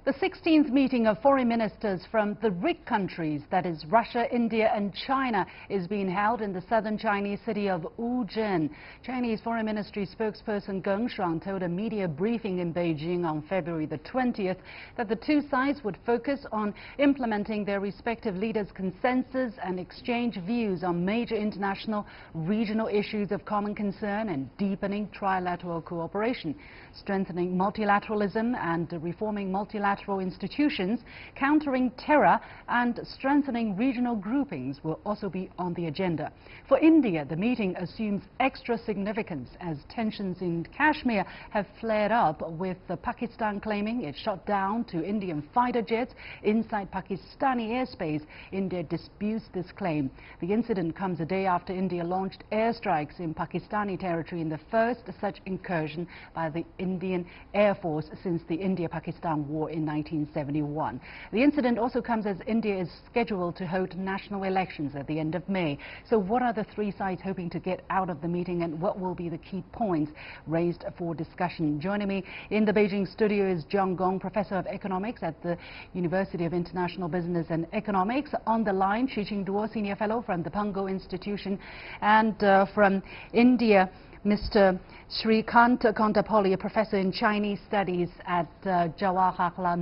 The 16th meeting of foreign ministers from the BRIC countries, that is Russia, India and China, is being held in the southern Chinese city of Wuzhen. Chinese Foreign Ministry spokesperson Gong told a media briefing in Beijing on February the 20th that the two sides would focus on implementing their respective leaders' consensus and exchange views on major international regional issues of common concern and deepening trilateral cooperation, strengthening multilateralism and reforming multilateral institutions, countering terror and strengthening regional groupings will also be on the agenda. For India, the meeting assumes extra significance as tensions in Kashmir have flared up, with Pakistan claiming it shot down two Indian fighter jets inside Pakistani airspace. India disputes this claim. The incident comes a day after India launched airstrikes in Pakistani territory in the first such incursion by the Indian Air Force since the India-Pakistan War in 1971. The incident also comes as India is scheduled to hold national elections at the end of May. So what are the three sides hoping to get out of the meeting, and what will be the key points raised for discussion? Joining me in the Beijing studio is Gong, Professor of Economics at the University of International Business and Economics. On the line, Qinduo, Senior Fellow from the Pangoal Institution, and from India, Mr. Srikanth Kondapalli, a professor in Chinese Studies at Jawaharlal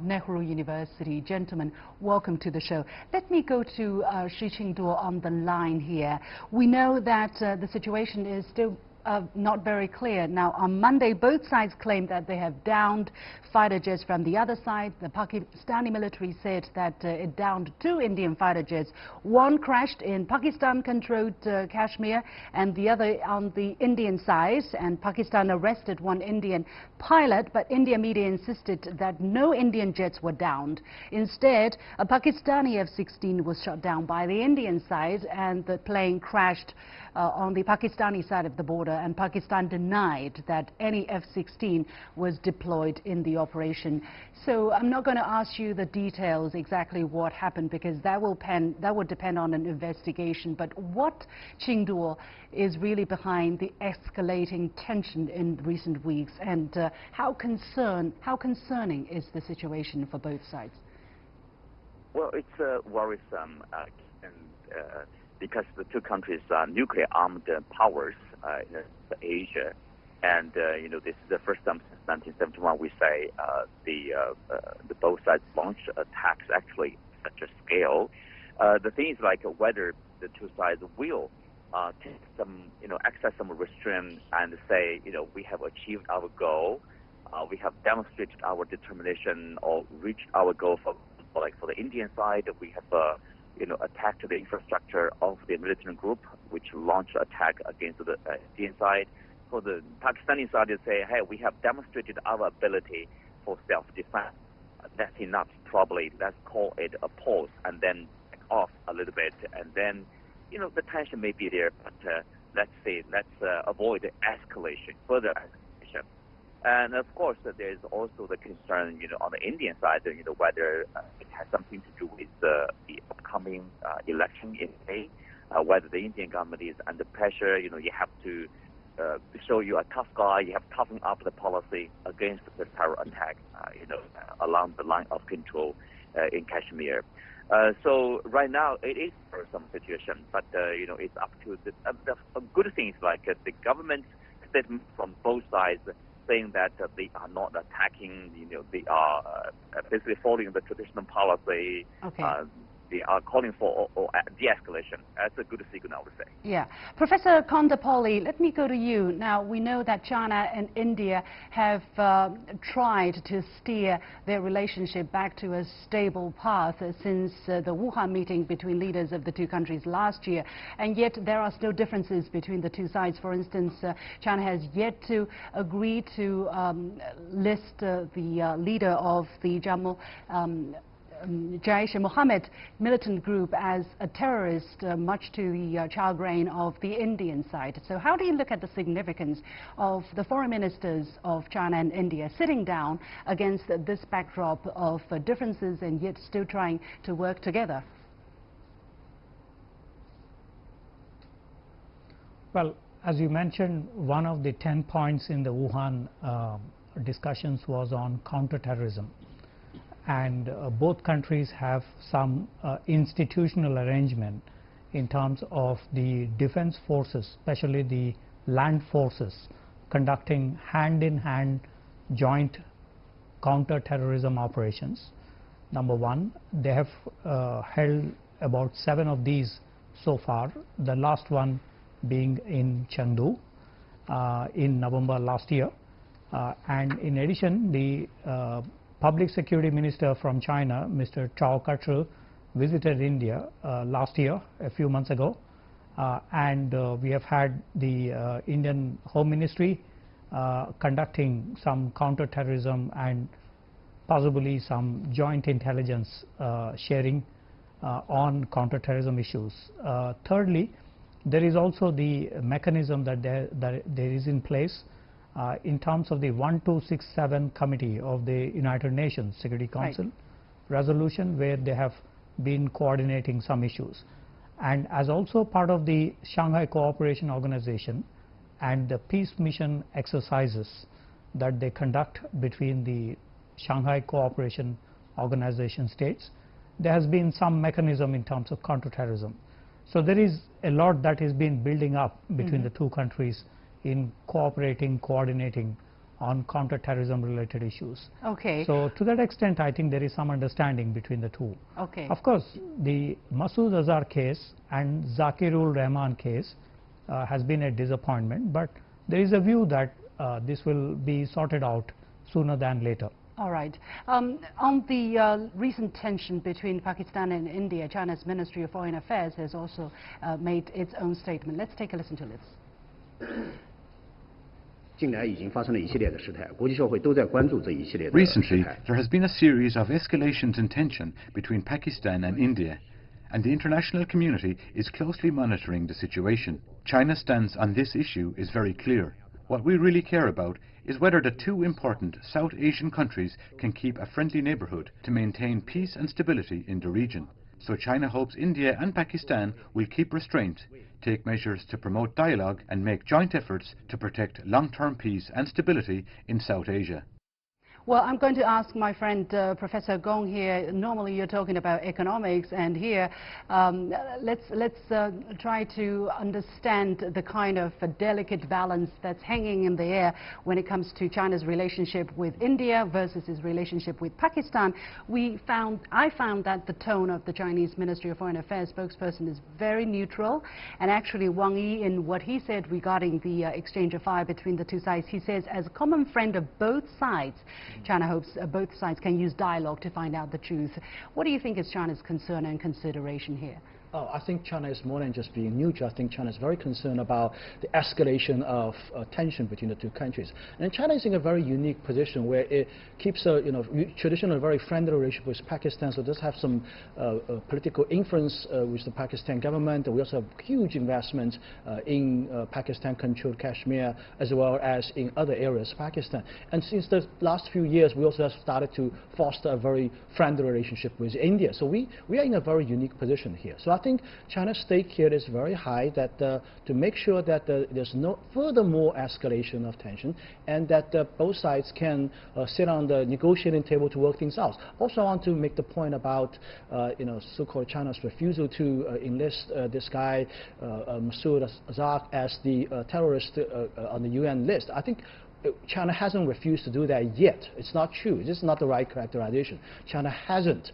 Nehru University. Gentlemen, welcome to the show. Let me go to Qinduo on the line here. We know that the situation is still not very clear. Now, on Monday, both sides claimed that they have downed fighter jets from the other side. The Pakistani military said that it downed two Indian fighter jets. One crashed in Pakistan-controlled Kashmir and the other on the Indian side. And Pakistan arrested one Indian pilot, but Indian media insisted that no Indian jets were downed. Instead, a Pakistani F-16 was shot down by the Indian side, and the plane crashed on the Pakistani side of the border, and Pakistan denied that any F-16 was deployed in the operation. So I'm not going to ask you the details exactly what happened, because that will depend on an investigation. But what, Qinduo, is really behind the escalating tension in recent weeks, and how concerning is the situation for both sides? Well, it's worrisome, because the two countries are nuclear-armed powers in Asia, and this is the first time since 1971 we say the both sides launched attacks actually such a scale. The thing is, like, whether the two sides will take some, exercise some restraint and say, we have achieved our goal, we have demonstrated our determination or reached our goal for the Indian side. We have attacked the infrastructure of the militant group, which launched attack against the Indian side. For the Pakistani side, they say, hey, we have demonstrated our ability for self-defense. That's enough, probably. Let's call it a pause and then back off a little bit. And then, the tension may be there, but let's avoid escalation, further escalation. And of course, there's also the concern, on the Indian side, whether it has something to do with the upcoming election in May, whether the Indian government is under pressure. You have to show you're a tough guy. You have to toughen up the policy against the terror attack, along the line of control in Kashmir. So right now it is some situation, but it's up to the good things, like the government statement from both sides, saying that they are not attacking, they are basically following the traditional policy. Okay. They are calling for de-escalation. That's a good signal, I would say. Yeah. Professor Kondapalli, let me go to you. Now, we know that China and India have tried to steer their relationship back to a stable path since the Wuhan meeting between leaders of the two countries last year. And yet there are still differences between the two sides. For instance, China has yet to agree to list the leader of the Jaish-e-Mohammed militant group as a terrorist, much to the chagrin of the Indian side. So how do you look at the significance of the foreign ministers of China and India sitting down against this backdrop of differences and yet still trying to work together? Well, as you mentioned, one of the 10 points in the Wuhan discussions was on counterterrorism, and both countries have some institutional arrangement in terms of the defense forces, especially the land forces, conducting hand-in-hand joint counter-terrorism operations. Number one, they have held about 7 of these so far, the last one being in Qinduo in November last year. And in addition, the Public Security Minister from China, Mr. Chao, visited India last year, a few months ago, and we have had the Indian Home Ministry conducting some counter-terrorism and possibly some joint intelligence sharing on counter-terrorism issues. Thirdly, there is also the mechanism that there is in place in terms of the 1267 Committee of the United Nations Security Council resolution, where they have been coordinating some issues. And as also part of the Shanghai Cooperation Organization and the peace mission exercises that they conduct between the Shanghai Cooperation Organization states, there has been some mechanism in terms of counterterrorism. So there is a lot that has been building up between the two countries in cooperating, coordinating on counterterrorism related issues. Okay. So to that extent, I think there is some understanding between the two. Okay. Of course, the Masood Azhar case and Zakirul Rahman case has been a disappointment, but there is a view that this will be sorted out sooner than later. All right. On the recent tension between Pakistan and India, China's Ministry of Foreign Affairs has also made its own statement. Let's take a listen to this. Recently, there has been a series of escalations in tension between Pakistan and India, and the international community is closely monitoring the situation. China's stance on this issue is very clear. What we really care about is whether the two important South Asian countries can keep a friendly neighbourhood to maintain peace and stability in the region. So China hopes India and Pakistan will keep restraint, take measures to promote dialogue and make joint efforts to protect long-term peace and stability in South Asia. Well, I'm going to ask my friend Professor Gong here. Normally you're talking about economics, and here let's try to understand the kind of delicate balance that's hanging in the air when it comes to China's relationship with India versus its relationship with Pakistan. I found that the tone of the Chinese Ministry of Foreign Affairs spokesperson is very neutral, and actually Wang Yi, in what he said regarding the exchange of fire between the two sides, he says, as a common friend of both sides, China hopes both sides can use dialogue to find out the truth. What do you think is China's concern and consideration here? Oh, I think China is more than just being neutral. I think China is very concerned about the escalation of tension between the two countries. And China is in a very unique position where it keeps a traditionally very friendly relationship with Pakistan. So it does have some political influence with the Pakistan government. We also have huge investment in Pakistan-controlled Kashmir as well as in other areas of Pakistan. And since the last few years, we also have started to foster a very friendly relationship with India. So we are in a very unique position here. So I think China's stake here is very high, that to make sure that there's no furthermore escalation of tension, and that both sides can sit on the negotiating table to work things out. Also, I want to make the point about so-called China's refusal to enlist this guy Masood Azhar as the terrorist on the UN list. I think China hasn't refused to do that yet. It's not true. This is not the right characterization. China hasn't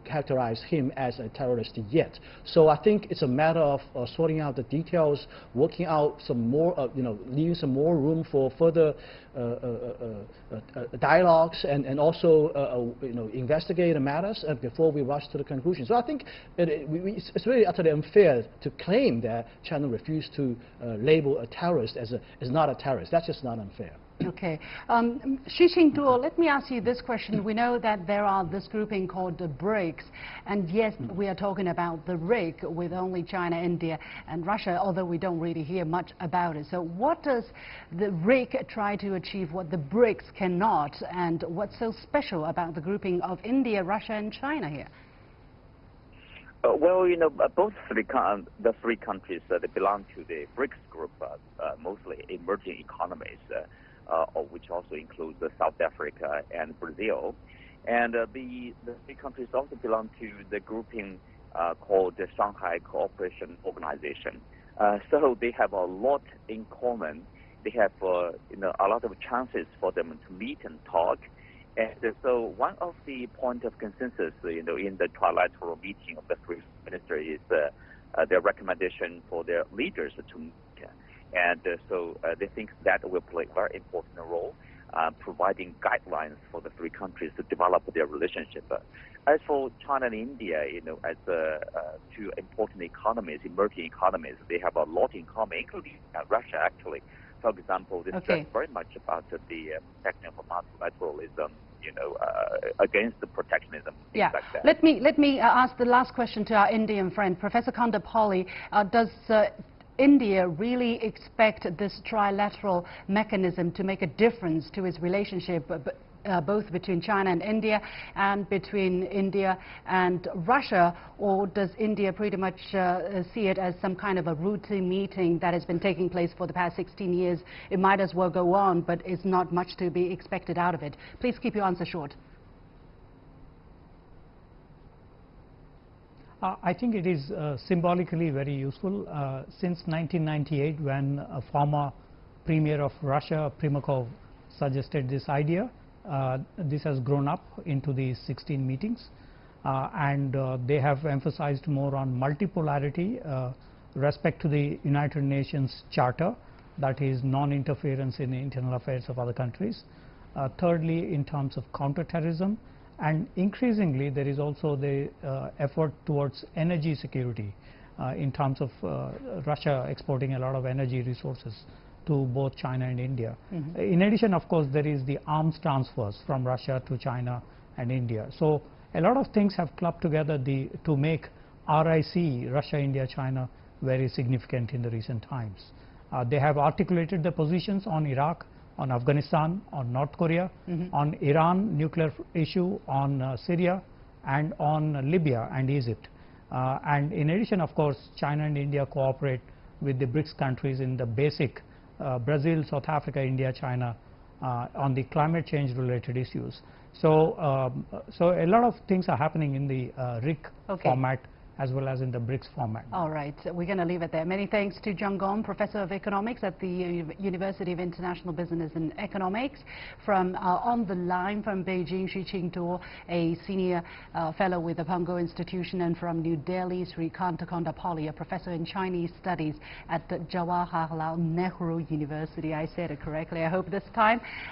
characterized him as a terrorist yet. So I think it's a matter of sorting out the details, working out some more, leaving some more room for further dialogues, and also investigate the matters before we rush to the conclusion. So I think it's really utterly unfair to claim that China refused to label a terrorist as not a terrorist. That's just not unfair. Okay. Srikanth, let me ask you this question. We know that there are this grouping called the BRICS, and yes, we are talking about the RIC with only China, India, and Russia, although we don't really hear much about it. So what does the RIC try to achieve what the BRICS cannot, and what's so special about the grouping of India, Russia, and China here? Well, both the three countries that belong to the BRICS group, mostly emerging economies, which also includes South Africa and Brazil. And the three countries also belong to the grouping called the Shanghai Cooperation Organization. So they have a lot in common. They have a lot of chances for them to meet and talk. And so one of the point of consensus, in the trilateral meeting of the three ministers is their recommendation for their leaders to meet. And so they think that will play a very important role, providing guidelines for the three countries to develop their relationship. As for China and India, as two important economies, emerging economies, they have a lot in common, including Russia, actually. For example, they stress very much about the protection of multilateralism, against the protectionism, things like that. Let me ask the last question to our Indian friend, Professor Kondapalli. Does India really expect this trilateral mechanism to make a difference to its relationship both between China and India and between India and Russia, or does India pretty much see it as some kind of a routine meeting that has been taking place for the past 16 years? It might as well go on, but it's not much to be expected out of it. Please keep your answer short. I think it is symbolically very useful. Since 1998, when a former premier of Russia, Primakov, suggested this idea, this has grown up into these 16 meetings, and they have emphasized more on multipolarity, respect to the United Nations Charter, that is non-interference in the internal affairs of other countries. Thirdly, in terms of counterterrorism, and increasingly there is also the effort towards energy security in terms of Russia exporting a lot of energy resources to both China and India. In addition, of course, there is the arms transfers from Russia to China and India. So a lot of things have clubbed together to make RIC, Russia, India, China, very significant in the recent times. They have articulated their positions on Iraq, on Afghanistan, on North Korea, on Iran nuclear issue, on Syria, and on Libya and Egypt. And in addition, of course, China and India cooperate with the BRICS countries in the basic Brazil, South Africa, India, China on the climate change related issues. So, so a lot of things are happening in the RIC format as well as in the BRICS format. All right, we're going to leave it there. Many thanks to Gong, Professor of Economics at the University of International Business and Economics. From on the line from Beijing, Qinduo, a senior fellow with the Pangoal Institution, and from New Delhi, Srikanth Kondapalli, a professor in Chinese studies at the Jawaharlal Nehru University. I said it correctly, I hope this time.